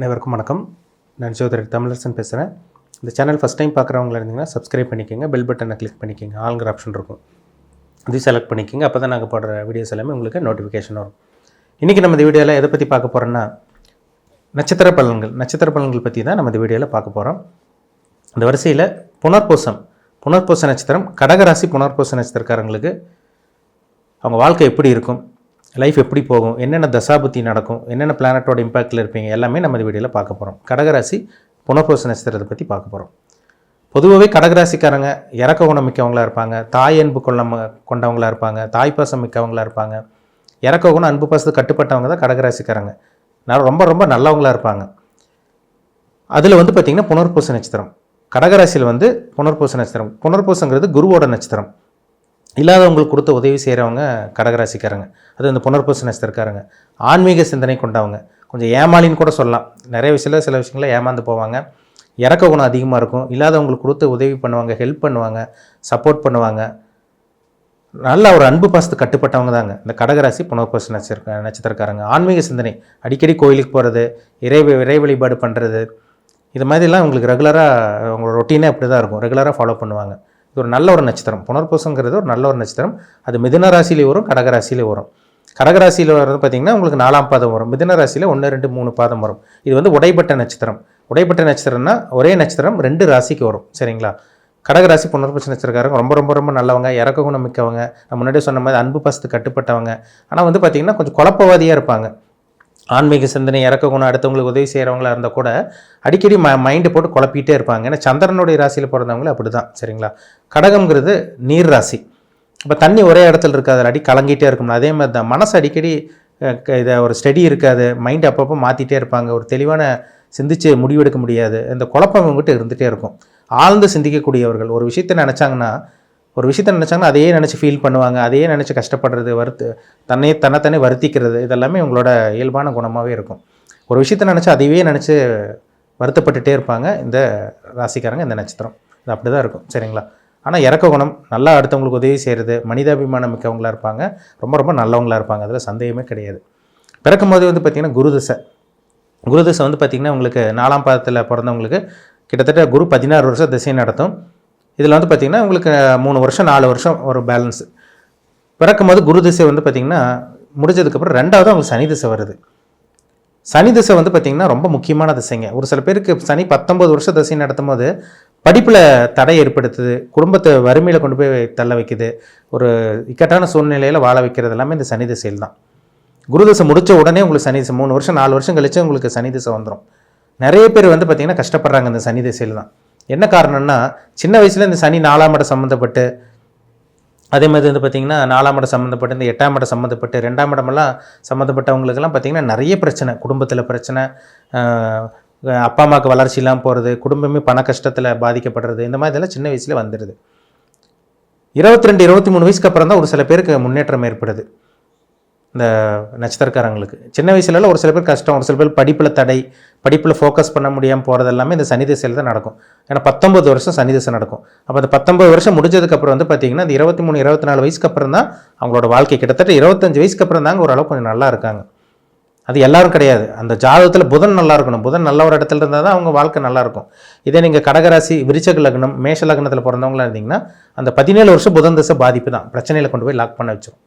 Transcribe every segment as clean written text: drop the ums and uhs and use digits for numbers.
அனைவருக்கும் வணக்கம். நான் ஜோதிடர் தமிழரசன் பேசுகிறேன். இந்த சேனல் ஃபஸ்ட் டைம் பார்க்குறவங்களா இருந்தீங்கன்னா சப்ஸ்கிரைப் பண்ணிக்கோங்க, பெல் பட்டனை கிளிக் பண்ணிக்கோங்க, ஆல்ங்கிற ஆப்ஷன் இருக்கும், இது செலக்ட் பண்ணிக்கோங்க. அப்போ தான் நாங்கள் போடுற வீடியோஸ் எல்லாமே உங்களுக்கு நோட்டிஃபிகேஷன் வரும். இன்றைக்கி நம்ம இந்த வீடியோவில் எதை பற்றி பார்க்க போகிறோன்னா நட்சத்திர பலன்கள் பற்றி தான் நம்ம இந்த வீடியோவில் பார்க்க போகிறோம். இந்த வரிசையில் புனர்பூச நட்சத்திரம், கடகராசி புனர்பூச நட்சத்திரக்காரங்களுக்கு அவங்க வாழ்க்கை எப்படி இருக்கும், லைஃப் எப்படி போகும், என்னென்ன தசாபுத்தி நடக்கும், என்னென்ன பிளானட்டோட இம்பாக்டில் இருப்பீங்க, எல்லாமே நம்ம இந்த வீடியோவில் பார்க்க போகிறோம். கடகராசி புனர்பூச நட்சத்திரத்தை பற்றி பார்க்க போகிறோம். பொதுவாகவே கடகராசிக்காரங்க இறக்க குணம் மிக்கவங்களாக இருப்பாங்க, தாய் அன்பு கொண்டவங்களாக இருப்பாங்க, தாய்ப்பாசம் மிக்கவங்களாக இருப்பாங்க. இறக்க குணம் அன்பு பாசத்துக்கு கட்டுப்பட்டவங்க தான் கடகராசிக்காரங்க. ரொம்ப ரொம்ப நல்லவங்களாக இருப்பாங்க. அதில் பார்த்திங்கன்னா புனர்பூச நட்சத்திரம், கடகராசியில் புனர்பூச நட்சத்திரம், புனர்பூசங்கிறது குருவோட நட்சத்திரம். இல்லாதவங்களுக்கு கொடுத்த உதவி செய்கிறவங்க கடகராசிக்காரங்க. அது இந்த புனர்பூச நட்சத்திரக்காரங்க ஆன்மீக சிந்தனை கொண்டவங்க, கொஞ்சம் ஏமாளின்னு கூட சொல்லலாம். நிறைய சில விஷயங்களில் ஏமாந்து போவாங்க. இறக்க குணம் அதிகமாக இருக்கும். இல்லாதவங்களுக்கு கொடுத்து உதவி பண்ணுவாங்க, ஹெல்ப் பண்ணுவாங்க, சப்போர்ட் பண்ணுவாங்க. நல்ல ஒரு அன்பு பாசத்துக்கு கட்டுப்பட்டவங்க தாங்க இந்த கடகராசி புனர்பூச நட்சத்திரக்காரங்க. ஆன்மீக சிந்தனை, அடிக்கடி கோயிலுக்கு போகிறது, இறை வழிபாடு பண்ணுறது, இது மாதிரிலாம் உங்களுக்கு ரெகுலராக உங்களோட ரொட்டீனே அப்படி தான் இருக்கும், ரெகுலராக ஃபாலோ பண்ணுவாங்க. இது ஒரு நல்ல ஒரு நட்சத்திரம். புனர்பூசங்கிறது ஒரு நல்ல ஒரு நட்சத்திரம். அது மிதுன ராசியிலே வரும், கடகராசியிலே வரும். கடகராசியில் வர்றது பார்த்திங்கன்னா உங்களுக்கு 4ஆம் பாதம் வரும், மிதுன ராசியில் 1, 2, 3 பாதம் வரும். இது உடைப்பட்ட நட்சத்திரம். உடைப்பட்ட நட்சத்திரம்னா ஒரே நட்சத்திரம் 2 ராசிக்கு வரும், சரிங்களா? கடகராசி புனர்பூச நட்சத்திரக்காரங்க ரொம்ப ரொம்ப ரொம்ப நல்லவங்க, இறக்க குணம் மிக்கவங்க, நான் முன்னாடியே சொன்ன மாதிரி அன்பு பாசத்துக்கு கட்டுப்பட்டவங்க. ஆனால் பார்த்திங்கன்னா கொஞ்சம் குழப்பவாதியாக இருப்பாங்க. ஆன்மீக சிந்தனை, இறக்க குணம், அடுத்தவங்களுக்கு உதவி செய்கிறவங்களா இருந்தால் கூட அடிக்கடி மைண்டு போட்டு குழப்பிக்கிட்டே இருப்பாங்க. ஏன்னா சந்திரனுடைய ராசியில் பிறந்தவங்களும் அப்படி தான், சரிங்களா? கடகம்ங்கிறது நீர் ராசி. இப்போ தண்ணி ஒரே இடத்துல இருக்காது, அடி கலங்கிட்டே இருக்கும். அதே மாதிரி தான் மனசு அடிக்கடி இதை ஒரு ஸ்டடி இருக்காது, மைண்டு அப்பப்போ மாற்றிட்டே இருப்பாங்க. ஒரு தெளிவான சிந்திச்சு முடிவெடுக்க முடியாது. இந்த குழப்பம் அவங்ககிட்ட இருந்துகிட்டே இருக்கும். ஆழ்ந்து சிந்திக்கக்கூடியவர்கள் ஒரு விஷயத்தை நினச்சாங்கன்னா அதையே நினச்சி ஃபீல் பண்ணுவாங்க, அதையே நினச்சி கஷ்டப்படுறது, தன்னைத்தானே வருத்திக்கிறது, இதெல்லாமே உங்களோட இயல்பான குணமாகவே இருக்கும். ஒரு விஷயத்தை நினச்சி அதையே நினச்சி வருத்தப்பட்டுட்டே இருப்பாங்க இந்த ராசிக்காரங்க, இந்த நட்சத்திரம். இது அப்படி தான் இருக்கும், சரிங்களா? ஆனால் இறக்க குணம், நல்லா அடுத்தவங்களுக்கு உதவி செய்கிறது, மனிதாபிமானம் மிக்கவங்களாக இருப்பாங்க, ரொம்ப ரொம்ப நல்லவங்களாக இருப்பாங்க, அதில் சந்தேகமே கிடையாது. பிறக்கும் போது பார்த்திங்கன்னா குருதசை பார்த்திங்கன்னா உங்களுக்கு 4ஆம் பாதத்தில் பிறந்தவங்களுக்கு கிட்டத்தட்ட குரு 16 வருஷம் திசை நடத்தும். இதில் பார்த்திங்கன்னா உங்களுக்கு 3 வருஷம் 4 வருஷம் ஒரு பேலன்ஸு. பிறக்கும்போது குரு திசை பார்த்திங்கன்னா முடிஞ்சதுக்கப்புறம் 2வது அவங்களுக்கு சனி திசை வருது. சனி திசை பார்த்திங்கன்னா ரொம்ப முக்கியமான திசைங்க. ஒரு சில பேருக்கு சனி 19 வருஷம் திசை நடத்தும் போது படிப்பில் தடை ஏற்படுத்துது, குடும்பத்தை வறுமையில் கொண்டு போய் தள்ள வைக்குது, ஒரு இக்கட்டான சூழ்நிலையில் வாழ வைக்கிறது எல்லாமே இந்த சனி திசையில் தான். குரு திசை முடித்த உடனே உங்களுக்கு சனி திசை 3 வருஷம் 4 வருஷம் கழிச்சு உங்களுக்கு சனி திசை வந்துடும். நிறைய பேர் பார்த்திங்கன்னா கஷ்டப்படுறாங்க இந்த சனி திசையில் தான். என்ன காரணம்னா சின்ன வயசில் இந்த சனி 4ஆம் இடம் சம்மந்தப்பட்டு, அதே மாதிரி பார்த்திங்கன்னா 4ஆம் இடம் சம்மந்தப்பட்டு, இந்த 8ஆம் இடம் சம்மந்தப்பட்டு, 2ஆம் இடமெல்லாம் சம்மந்தப்பட்டவங்களுக்கெல்லாம் பார்த்திங்கன்னா நிறைய பிரச்சனை, குடும்பத்தில் பிரச்சனை, அப்பா அம்மாவுக்கு வளர்ச்சி இல்லாமல் போகிறது, குடும்பமே பண கஷ்டத்தில் பாதிக்கப்படுறது, இந்த மாதிரி இதெல்லாம் சின்ன வயசில் வந்துடுது. 22, 23 வயசுக்கு அப்புறம் தான் ஒரு சில பேருக்கு முன்னேற்றம் ஏற்படுது இந்த நட்சத்திரக்காரங்களுக்கு. சின்ன வயசுலலாம் ஒரு சில பேர் கஷ்டம், ஒரு சில பேர் படிப்பில் தடை, படிப்பில் ஃபோக்கஸ் பண்ண முடியாமல் போகிறது எல்லாமே இந்த சனி திசையில் தான் நடக்கும். ஏன்னா 19 வருஷம் சனி திசை நடக்கும். அப்போ அந்த 19 வருஷம் முடிஞ்சதுக்கப்புறம் பார்த்திங்கன்னா இந்த 23, 24 வயசுக்கு அப்புறம் தான் அவங்களோட வாழ்க்கை, கிட்டத்தட்ட 25 வயசுக்கு அப்புறம் தாங்க ஓரளவுக்கு கொஞ்சம் நல்லா இருக்காங்க. அது எல்லாரும் கிடையாது. அந்த ஜாதகத்தில் புதன் நல்லா இருக்கணும், புதன் நல்ல ஒரு இடத்துல இருந்தால் தான் அவங்க வாழ்க்கை நல்லாயிருக்கும். இதே நீங்கள் கடகராசி, விருச்சக லக்னம், மேஷ லக்னத்தில் பிறந்தவங்களா இருந்தீங்கன்னா அந்த 17 வருஷம் புதன் திசை பாதிப்பு தான், பிரச்சனையில் கொண்டு போய் லாக் பண்ண வச்சிடும்.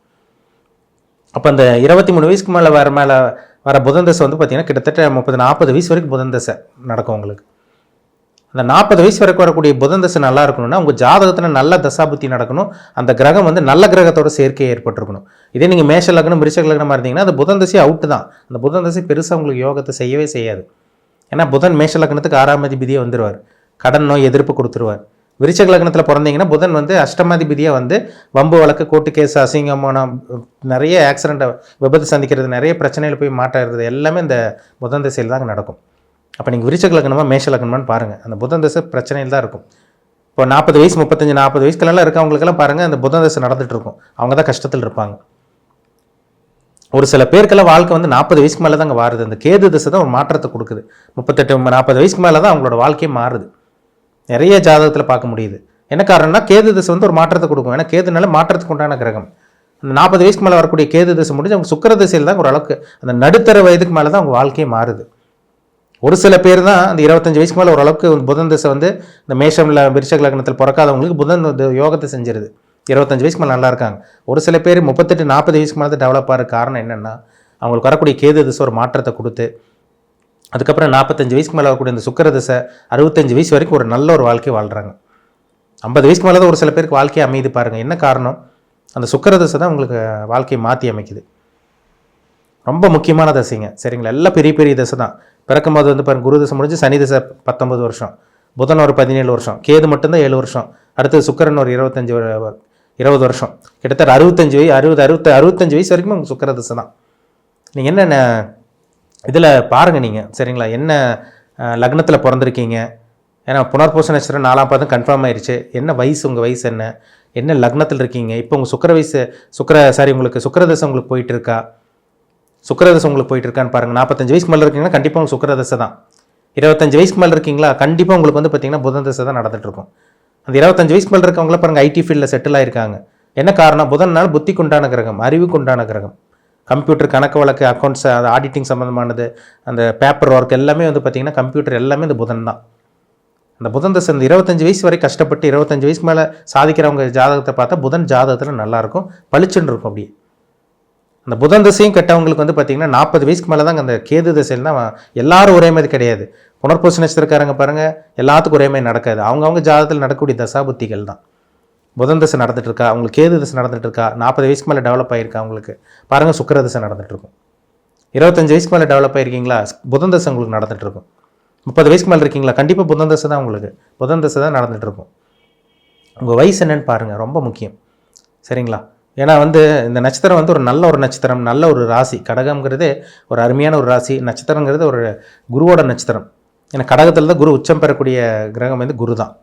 அப்போ அந்த 23 வயசுக்கு மேலே வர புதன் தசை பார்த்திங்கன்னா கிட்டத்தட்ட 30-40 வயசு வரைக்கும் புதன் தசை நடக்கும் உங்களுக்கு. அந்த 40 வயசு வரைக்கும் வரக்கூடிய புதன் தசை நல்லா இருக்கணும்னா உங்கள் ஜாதகத்தில் நல்ல தசாபுத்தி நடக்கணும், அந்த கிரகம் நல்ல கிரகத்தோட சேர்க்கை ஏற்பட்டிருக்கணும். இதே நீங்கள் மேஷ லக்னம், விருச்சக லக்னமாக இருந்தீங்கன்னா அந்த புதன் தசை அவுட்டு தான். அந்த புதன் தசை பெருசாக உங்களுக்கு யோகத்தை செய்யவே செய்யாது. ஏன்னா புதன் மேஷ லக்னத்துக்கு 6ஆம் அதிபதியே வந்துடுவார், கடன் நோய் எதிர்ப்பு கொடுத்துருவார். விருச்சக லக்னத்தில் பிறந்தீங்கன்னா புதன் அஷ்டமாதிபதியாக வம்பு வழக்கு, கோர்ட்டு கேஸ், அசிங்கமான நிறைய ஆக்சிடென்ட், விபத்து சந்திக்கிறது, நிறைய பிரச்சனையில் போய் மாட்டுறது எல்லாமே இந்த புதன் திசையில் தான் நடக்கும். அப்போ நீங்கள் விருச்சக லக்னமாக மேஷ லக்னமானு பாருங்கள், அந்த புதன் திசை பிரச்சனையில் தான் இருக்கும். இப்போ 40 வயசு 35, 40 வயசுக்கெல்லாம் இருக்கவங்களுக்கெல்லாம் பாருங்கள் அந்த புதன் திசை நடந்துகிட்டு இருக்கும், அவங்க தான் கஷ்டத்தில் இருப்பாங்க. ஒரு சில பேருக்கெல்லாம் வாழ்க்கை 40 வயசுக்கு மேலே தாங்க மாறுது. அந்த கேது திசை தான் ஒரு மாற்றத்தை கொடுக்குது. 38, 40 வயசுக்கு மேலே தான் அவங்களோட வாழ்க்கையே மாறுது. நிறைய ஜாதகத்தில் பார்க்க முடியுது. என்ன காரணம்னா கேது திசை ஒரு மாற்றத்தை கொடுக்கும். ஏன்னா கேதுனால மாற்றத்துக்கு உண்டான கிரகம். அந்த 40 வயசுக்கு மேலே வரக்கூடிய கேது திசை முடிஞ்சு அவங்க சுக்கிர திசையில் தான் ஓரளவுக்கு அந்த நடுத்தர வயதுக்கு மேலே தான் அவங்க வாழ்க்கையே மாறுது. ஒரு சில பேர் தான் அந்த 25 வயசுக்கு மேலே ஓரளவுக்கு புதன் தசை வந்து இந்த மேஷமில் விருச்சக லக்னத்தில் பிறக்காதவங்களுக்கு புதன் யோகத்தை செஞ்சிருது. 25 வயசுக்கு மேலே நல்லா இருக்காங்க. ஒரு சில பேர் 38-40 வயசுக்கு மேலே தான் டெவலப் ஆகிற காரணம் என்னென்னா, அவங்களுக்கு வரக்கூடிய கேது திசை ஒரு மாற்றத்தை கொடுத்து, அதுக்கப்புறம் 45 வயசுக்கு மேலே வரக்கூடிய இந்த சுக்கிர திசை 65 வயசு வரைக்கும் ஒரு நல்ல ஒரு வாழ்க்கை வாழ்கிறாங்க. 50 வயசுக்கு மேலே தான் ஒரு சில பேருக்கு வாழ்க்கையை அமைது பாருங்கள். என்ன காரணம்? அந்த சுக்கிர திசை தான் உங்களுக்கு வாழ்க்கையை மாற்றி அமைக்குது. ரொம்ப முக்கியமான தசைங்க, சரிங்களா? எல்லாம் பெரிய பெரிய தசை தான். பிறக்கும்போது வந்து பாருங்கள், குரு தசை முடிஞ்சு சனி தசை 19 வருஷம், புதன் ஒரு 17 வருஷம், கேது மட்டும்தான் 7 வருஷம், அடுத்தது சுக்கிரன் ஒரு 20 வருஷம், கிட்டத்தட்ட 65 வயசு வரைக்கும் உங்களுக்கு சுக்கிர தசை தான். நீங்கள் என்னென்ன இதில் பாருங்கள் நீங்கள், சரிங்களா? என்ன லக்னத்தில் பிறந்திருக்கீங்க, ஏன்னா புனர்பூச நட்சத்திரம் 4ஆம் பாதம் கன்ஃபார்ம் ஆயிடுச்சு. என்ன வயசு, உங்கள் வயசு என்ன லக்னத்தில் இருக்கீங்க, இப்போ உங்கள் உங்களுக்கு சுக்கிரதசை உங்களுக்கு போயிட்டு இருக்கா, சுக்கிரதசை உங்களுக்கு போயிட்டு இருக்கான்னு பாருங்கள். 45 வயசுக்கு மேலே இருக்கீங்கன்னா கண்டிப்பாக உங்களுக்கு சுக்கிரதசை தான். 25 வயசுக்கு மேலே இருக்கீங்களா, கண்டிப்பாக உங்களுக்கு வந்து பார்த்தீங்கன்னா புதன் தசை தான் நடந்துகிட்ருக்கும். அந்த 25 வயசுக்கு மேலே இருக்கவங்கள பாருங்கள், ஐடி ஃபீல்டில் செட்டில் ஆகிருக்காங்க. என்ன காரணம்? புதன்னால் புத்திக்கு உண்டான கிரகம், அறிவுக்கு உண்டான கிரகம். கம்ப்யூட்டர், கணக்கு வழக்கு, அக்கௌண்ட்ஸ், அது ஆடிட்டிங் சம்மந்தமானது, அந்த பேப்பர் ஒர்க் எல்லாமே வந்து பார்த்திங்கன்னா கம்ப்யூட்டர் எல்லாமே இந்த புதன் தான். அந்த புதன் தசை இந்த 25 வயசு வரை கஷ்டப்பட்டு 25 வயசுக்கு மேலே சாதிக்கிறவங்க ஜாதகத்தை பார்த்தா புதன் ஜாதகத்தில் நல்லாயிருக்கும், பளிச்சுன்னு இருக்கும். அப்படியே அந்த புதன் தசையும் கெட்டவங்களுக்கு வந்து பார்த்திங்கன்னா 40 வயசுக்கு மேலே தான் அந்த கேது தசையில் தான். எல்லாரும் ஒரே மாதிரி கிடையாது. புனர்பூச நட்சத்திரக்காரங்க பாருங்கள், எல்லாத்துக்கும் ஒரே மாதிரி நடக்காது. அவங்கவுங்க ஜாதகத்தில் நடக்கக்கூடிய தசாபுத்திகள் தான். புதன் தசை நடந்துட்டு இருக்கா, அவங்களுக்கு கேது தசை நடந்துட்டு இருக்கா, 40 வயசுக்கு மேலே டெவலப் ஆகிருக்கா அவங்களுக்கு பாருங்கள், சுக்கிர தசை நடந்துட்டு இருக்கும். 25 வயசுக்கு மேலே டெவலப் ஆகிருக்கீங்களா, புதன் தசை உங்களுக்கு நடந்துட்டு இருக்கும். 30 வயசுக்கு மேலே இருக்கீங்களா, கண்டிப்பாக புதன் தசை தான் உங்களுக்கு, புதன் தசை தான் நடந்துட்டு இருக்கும். உங்கள் வயசு என்னன்னு பாருங்கள், ரொம்ப முக்கியம், சரிங்களா? ஏன்னா வந்து இந்த நட்சத்திரம் வந்து ஒரு நல்ல நட்சத்திரம், நல்ல ஒரு ராசி. கடகம்ங்கிறது ஒரு அருமையான ஒரு ராசி. நட்சத்திரங்கிறது ஒரு குருவோட நட்சத்திரம். ஏன்னா கடகத்தில் தான் குரு உச்சம் பெறக்கூடிய கிரகம் வந்து குரு தான்.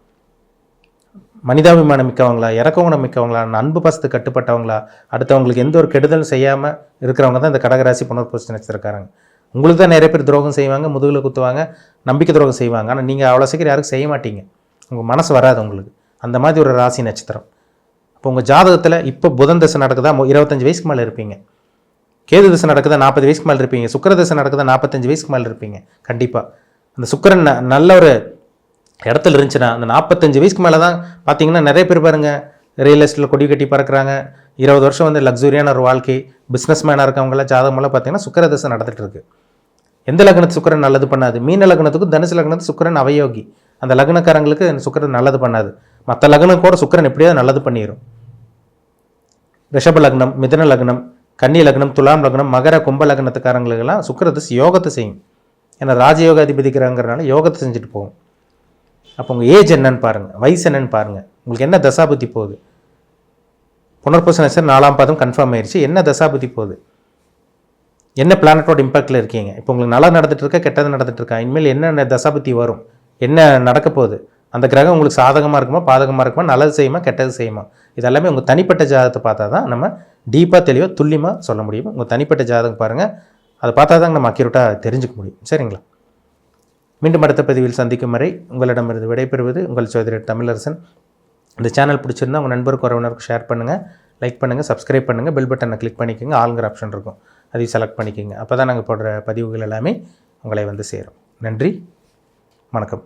மனிதாபிமானம் மிக்கவங்களா, இறக்க குணம் மிக்கவங்களா, அன்பு பாசத்துக்கு கட்டுப்பட்டவங்களா, அடுத்தவங்களுக்கு எந்த ஒரு கெடுதலும் செய்யாமல் இருக்கிறவங்க தான் இந்த கடகராசி புனர்பூச நட்சத்திரக்காரங்க. உங்களுக்கு தான் நிறைய பேர் துரோகம் செய்வாங்க, முதுகில் குத்துவாங்க, நம்பிக்கை துரோகம் செய்வாங்க. ஆனால் நீங்கள் அவ்வளோ சீக்கிரம் யாருக்கும் செய்ய மாட்டீங்க, உங்கள் மனசு வராது உங்களுக்கு. அந்த மாதிரி ஒரு ராசி நட்சத்திரம். இப்போ உங்கள் ஜாதகத்தில் இப்போ புதன் தசை நடக்குதா, 25 வயசுக்கு மேலே இருப்பீங்க. கேது தசை நடக்குதா, 40 வயசுக்கு மேலே இருப்பீங்க. சுக்கிர தசை நடக்குதா, 45 வயசுக்கு மேலே இருப்பீங்க. கண்டிப்பாக அந்த சுக்கிரன் நல்ல ஒரு இடத்துல இருந்துச்சுன்னா அந்த 45 வயசுக்கு மேலே தான் பார்த்தீங்கன்னா நிறைய பேர் பாருங்கள், ரியல் எஸ்டேட்டில் கொடி கட்டி பறக்கிறாங்க. 20 வருஷம் வந்து லக்ஸுரியான ஒரு வாழ்க்கை, பிஸ்னஸ் மேனாக இருக்கவங்களாம் ஜாதகமெல்லாம் பார்த்தீங்கன்னா சுக்கிர தசை நடந்துட்டு இருக்கு. எந்த லக்னத்து சுக்கிரன் நல்லது பண்ணாது? மீன லக்னத்துக்கும் தனுசு லக்னத்துக்கு சுக்கிரன் அவயோகி. அந்த லக்னக்காரங்களுக்கு சுக்கிரன் நல்லது பண்ணாது. மற்ற லக்னம் கூட சுக்கிரன் எப்படியாவது நல்லது பண்ணிடும். ரிஷப லக்னம், மிதுன லக்னம், கன்னி லக்னம், துலாம் லக்னம், மகர கும்ப லக்னத்துக்காரங்களுக்கெல்லாம் சுக்கிரதசை யோகத்தை செய்யும். ஏன்னா ராஜயோகாதிபதிக்கிறாங்கிறனால யோகத்தை செஞ்சுட்டு போகும். அப்போ உங்கள் ஏஜ் என்னன்னு பாருங்கள், வயசு என்னன்னு பாருங்கள், உங்களுக்கு என்ன தசாபுத்தி போகுது. புனர்பூச நட்சத்திரம் 4ஆம் பாதம் கன்ஃபார்ம் ஆயிடுச்சு. என்ன தசாபுத்தி போகுது, என்ன பிளானட்டோட இம்பாக்டில் இருக்கீங்க, இப்போ உங்களுக்கு நல்லா நடந்துட்டு இருக்கா, கெட்டது நடந்துட்டு இருக்கா, இனிமேல் என்ன தசாபுத்தி வரும், என்ன நடக்க போகுது, அந்த கிரகம் உங்களுக்கு சாதகமாக இருக்குமா, பாதகமாக இருக்குமா, நல்லது செய்யுமா, கெட்டது செய்யுமா, இதெல்லாமே உங்கள் தனிப்பட்ட ஜாதகத்தை பார்த்தா தான் நம்ம டீப்பாக தெளிவாக துல்லியமாக சொல்ல முடியும். உங்கள் தனிப்பட்ட ஜாதகம் பாருங்கள், அதை பார்த்தா தான் நம்ம அக்யூரேட்டாக தெரிஞ்சுக்க முடியும். சரிங்களா? மீண்டும் அடுத்த பதிவில் சந்திக்கும் வரை உங்களிடமிருந்து விடைபெறுவது உங்கள் ஜோதிடர் தமிழரசன். இந்த சேனல் பிடிச்சிருந்தால் உங்கள் நண்பருக்கு உறவினருக்கு ஷேர் பண்ணுங்கள், லைக் பண்ணுங்கள், சப்ஸ்கிரைப் பண்ணுங்கள், பெல் பட்டனை கிளிக் பண்ணிக்கோங்க, ஆளுங்கிற ஆப்ஷன் இருக்கும், அதையும் செலக்ட் பண்ணிக்கோங்க. அப்போ தான் நாங்கள் போடுற பதிவுகள் எல்லாமே உங்களை வந்து சேரும். நன்றி, வணக்கம்.